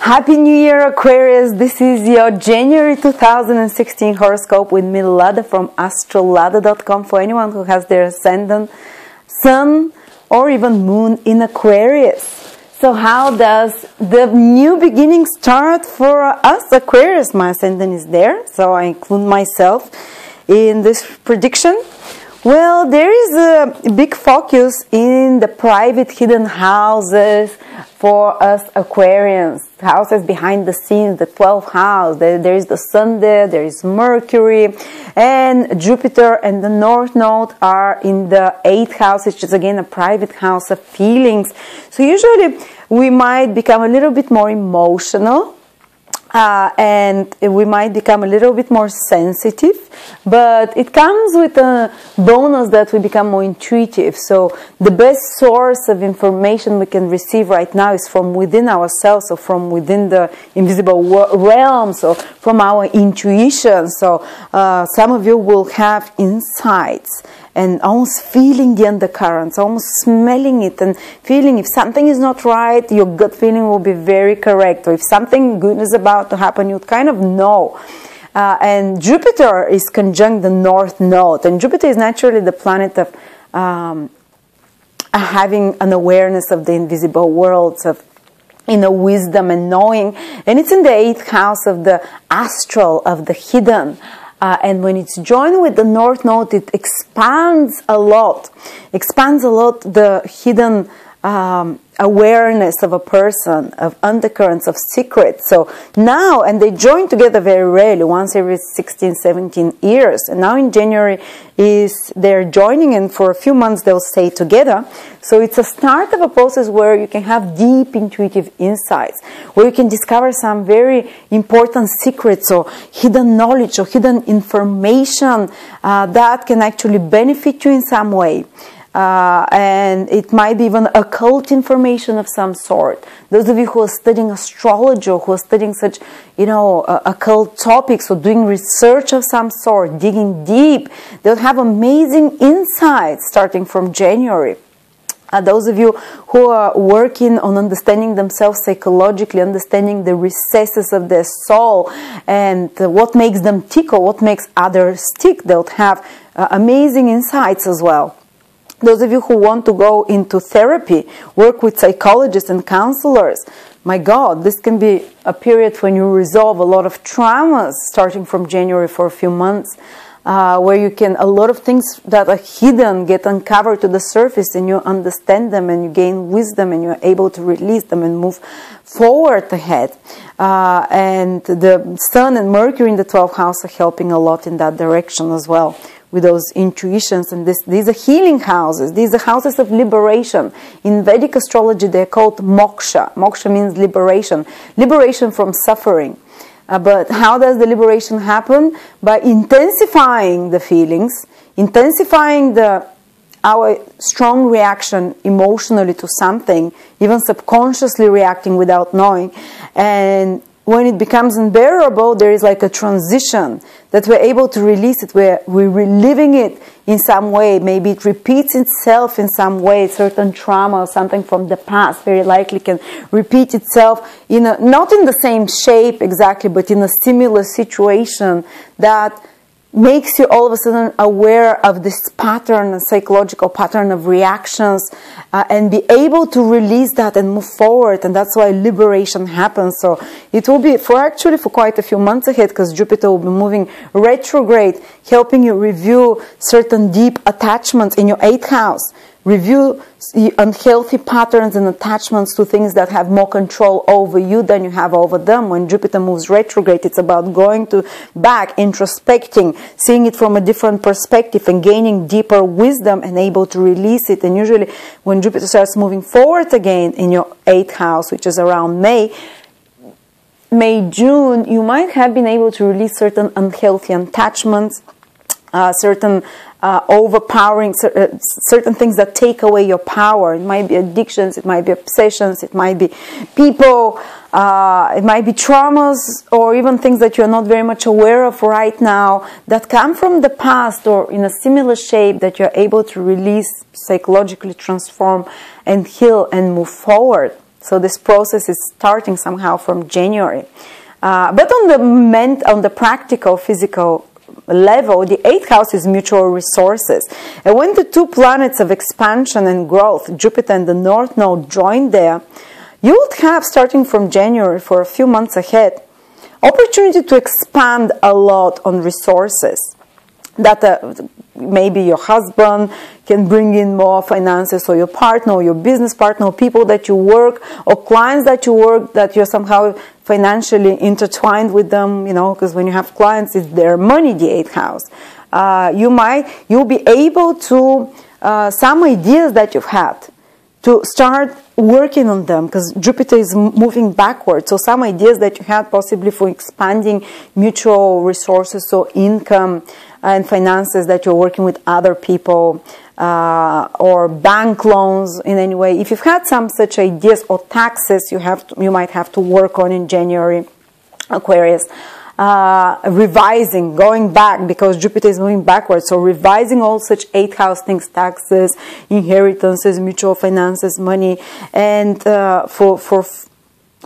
Happy New Year, Aquarius. This is your January 2016 horoscope with me, Lada from astrolada.com, for anyone who has their ascendant, sun, or even moon in Aquarius. So how does the new beginning start for us, Aquarius? My ascendant is there, so I include myself in this prediction. Well, there is a big focus in the private hidden houses for us Aquarians, houses behind the scenes, the 12th house. There is the sun there is Mercury, and Jupiter and the North Node are in the 8th house, which is again a private house of feelings. So usually we might become a little bit more emotional. And we might become a little bit more sensitive, but it comes with a bonus that we become more intuitive. So the best source of information we can receive right now is from within ourselves, or from within the invisible realm, so from our intuition. So some of you will have insights and almost feeling the undercurrents, almost smelling it and feeling if something is not right, your gut feeling will be very correct. Or if something good is about to happen, you kind of know. And Jupiter is conjunct the North Node. And Jupiter is naturally the planet of having an awareness of the invisible worlds, of wisdom and knowing. And it's in the 8th house of the astral, of the hidden. And when it's joined with the North Node, it expands a lot the hidden awareness of a person, of undercurrents, of secrets. So now, and they join together very rarely, once every 16, 17 years. And now in January they're joining, and for a few months they'll stay together. So it's a start of a process where you can have deep intuitive insights, where you can discover some very important secrets or hidden knowledge or hidden information that can actually benefit you in some way. And it might be even occult information of some sort. Those of you who are studying astrology, or who are studying such, occult topics, or doing research of some sort, digging deep, they'll have amazing insights starting from January. Those of you who are working on understanding themselves psychologically, understanding the recesses of their soul, and what makes them tick or what makes others tick, they'll have amazing insights as well. Those of you who want to go into therapy, work with psychologists and counselors, my God, this can be a period when you resolve a lot of traumas starting from January for a few months, where you can, a lot of things that are hidden get uncovered to the surface, and you understand them, and you gain wisdom, and you're able to release them and move forward ahead. And the Sun and Mercury in the 12th house are helping a lot in that direction as well, with those intuitions. And these are healing houses. These are houses of liberation. In Vedic astrology, they're called moksha. Moksha means liberation. Liberation from suffering. But how does the liberation happen? By intensifying the feelings, intensifying our strong reaction emotionally to something, even subconsciously reacting without knowing. And when it becomes unbearable, there is like a transition that we're able to release it, where we're reliving it in some way. Maybe it repeats itself in some way. Certain trauma or something from the past very likely can repeat itself not in the same shape exactly, but in a similar situation that makes you all of a sudden aware of this pattern, a psychological pattern of reactions, and be able to release that and move forward. And that's why liberation happens. So it will be for quite a few months ahead, because Jupiter will be moving retrograde, helping you review certain deep attachments in your 8th house. Review unhealthy patterns and attachments to things that have more control over you than you have over them. When Jupiter moves retrograde, it's about going back, introspecting, seeing it from a different perspective, and gaining deeper wisdom and able to release it. And usually when Jupiter starts moving forward again in your 8th house, which is around May, June, you might have been able to release certain unhealthy attachments, certain overpowering, certain things that take away your power. It might be addictions, it might be obsessions, it might be people, it might be traumas, or even things that you're not very much aware of right now that come from the past, or in a similar shape, that you're able to release, psychologically transform and heal and move forward. So this process is starting somehow from January. But on the practical, physical level, the 8th house is mutual resources. And when the two planets of expansion and growth, Jupiter and the North Node, join there, you would have, starting from January for a few months ahead, opportunity to expand a lot on resources. That maybe your husband can bring in more finances, or your partner, or your business partner, or people that you work, or clients that you work, that you're somehow financially intertwined with them, you know, because when you have clients, it's their money, the 8th house. You'll be able to, some ideas that you've had, to start working on them, because Jupiter is moving backwards. So some ideas that you had possibly for expanding mutual resources, so income and finances that you're working with other people, or bank loans in any way. If you've had some such ideas, or taxes you might have to work on in January, Aquarius, revising, going back, because Jupiter is moving backwards, so revising all such 8th house things, taxes, inheritances, mutual finances, money, and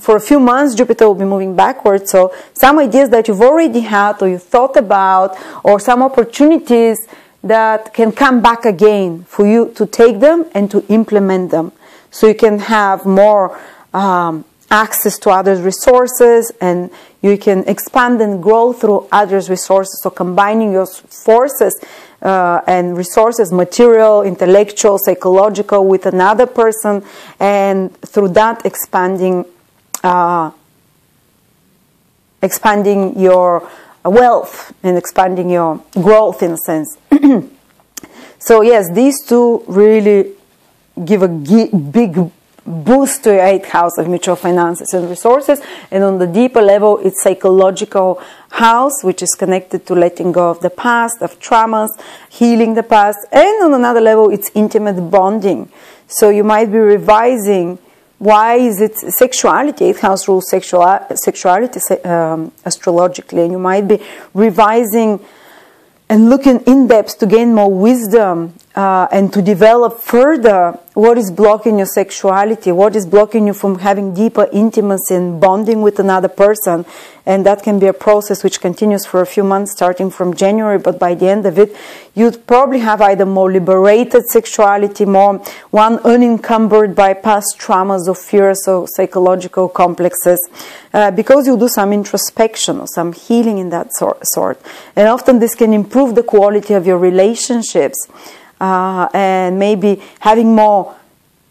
for a few months Jupiter will be moving backwards, so some ideas that you've already had, or you thought about, or some opportunities that can come back again for you to take them and to implement them, so you can have more access to others' resources, and you can expand and grow through others' resources. So combining your forces and resources, material, intellectual, psychological, with another person, and through that expanding your wealth and expanding your growth, in a sense. So yes, these two really give a big boost to your 8th house of mutual finances and resources. And on the deeper level, it's psychological house, which is connected to letting go of the past, of traumas, healing the past. And on another level, it's intimate bonding. So you might be revising, why is it sexuality? 8th house rules sexuality astrologically, and you might be revising and looking in depth to gain more wisdom and to develop further what is blocking your sexuality, what is blocking you from having deeper intimacy and bonding with another person. And that can be a process which continues for a few months, starting from January, but by the end of it, you'd probably have either more liberated sexuality, one unencumbered by past traumas or fears or psychological complexes, because you do some introspection or some healing in that sort. And often this can improve the quality of your relationships, and maybe having more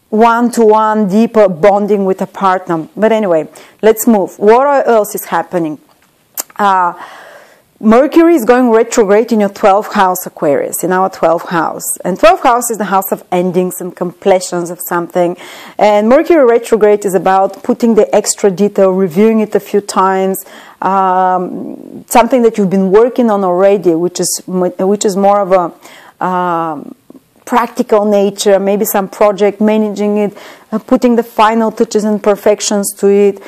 one-to-one deeper bonding with a partner. But anyway, let's move. What else is happening? Mercury is going retrograde in your 12th house, Aquarius, in our 12th house. And 12th house is the house of endings and completions of something. And Mercury retrograde is about putting the extra detail, reviewing it a few times, something that you've been working on already, which is more of a practical nature, maybe some project, managing it, putting the final touches and perfections to it,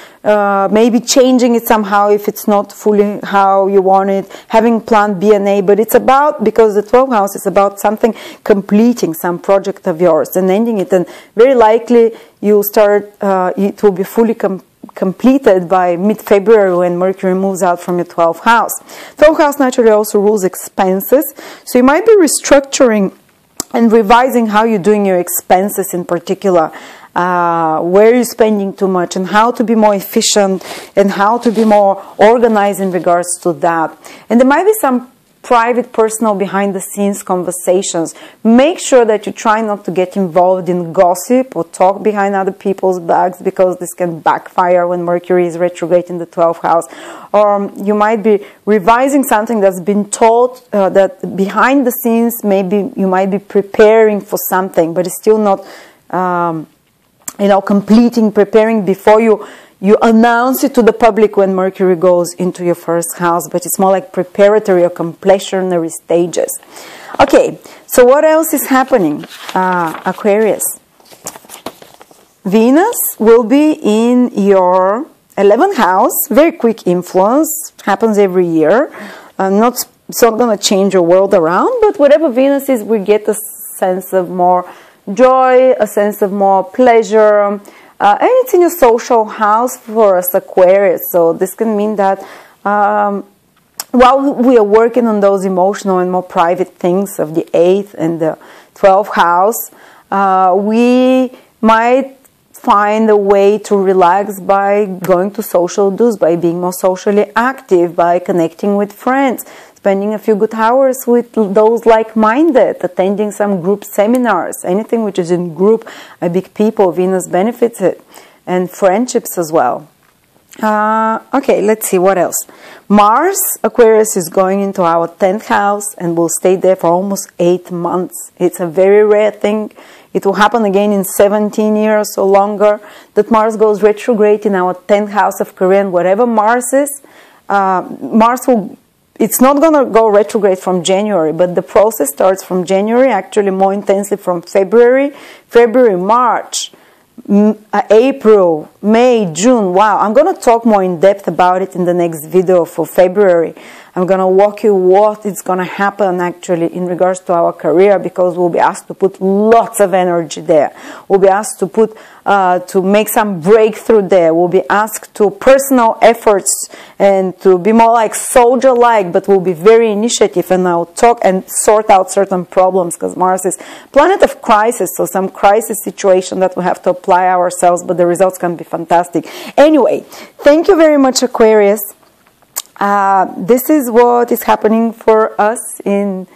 maybe changing it somehow if it's not fully how you want it, having plan B and A. But it's about, because the 12th house is about something, completing some project of yours and ending it. And very likely you'll start, it will be fully completed by mid-February, when Mercury moves out from your 12th house. 12th house naturally also rules expenses. So you might be restructuring and revising how you're doing your expenses in particular, where you're spending too much, and how to be more efficient and how to be more organized in regards to that. And there might be some private, personal, behind-the-scenes conversations. Make sure that you try not to get involved in gossip or talk behind other people's backs, because this can backfire when Mercury is retrograde in the 12th house. Or you might be revising something that's been taught, that behind the scenes, maybe you might be preparing for something, but it's still not, preparing before you announce it to the public when Mercury goes into your first house, but it's more like preparatory or completionary stages. Okay, so what else is happening, Aquarius? Venus will be in your 11th house, very quick influence, happens every year. It's not going to change your world around, but whatever Venus is, we get a sense of more joy, a sense of more pleasure, and it's in your social house for us Aquarius. So this can mean that while we are working on those emotional and more private things of the 8th and the 12th house, we might find a way to relax by going to social do's, by being more socially active, by connecting with friends, spending a few good hours with those like-minded, attending some group seminars, anything which is in group, a big people, Venus benefits it, and friendships as well. Okay, let's see what else. Mars, Aquarius, is going into our 10th house and will stay there for almost 8 months. It's a very rare thing. It will happen again in 17 years or longer that Mars goes retrograde in our 10th house of career. And whatever Mars is, it's not going to go retrograde from January, but the process starts from January, actually more intensely from February, March, April, May, June. Wow, I'm going to talk more in depth about it in the next video for February. I'm going to walk you what is going to happen actually in regards to our career, because we'll be asked to put lots of energy there. We'll be asked to put to make some breakthrough there. We'll be asked to personal efforts and to be more like soldier-like, but we'll be very initiative, and I'll talk and sort out certain problems, because Mars is planet of crisis, so some crisis situation that we have to apply ourselves, but the results can be fantastic. Anyway, thank you very much, Aquarius. This is what is happening for us in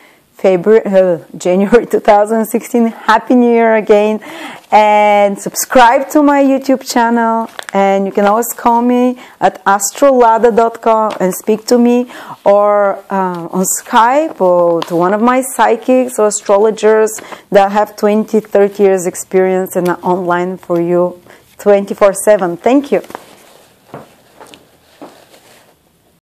January 2016. Happy New Year again, and subscribe to my YouTube channel, and you can always call me at astrolada.com and speak to me, or on Skype, or to one of my psychics or astrologers that have 20-30 years experience and are online for you 24/7. Thank you.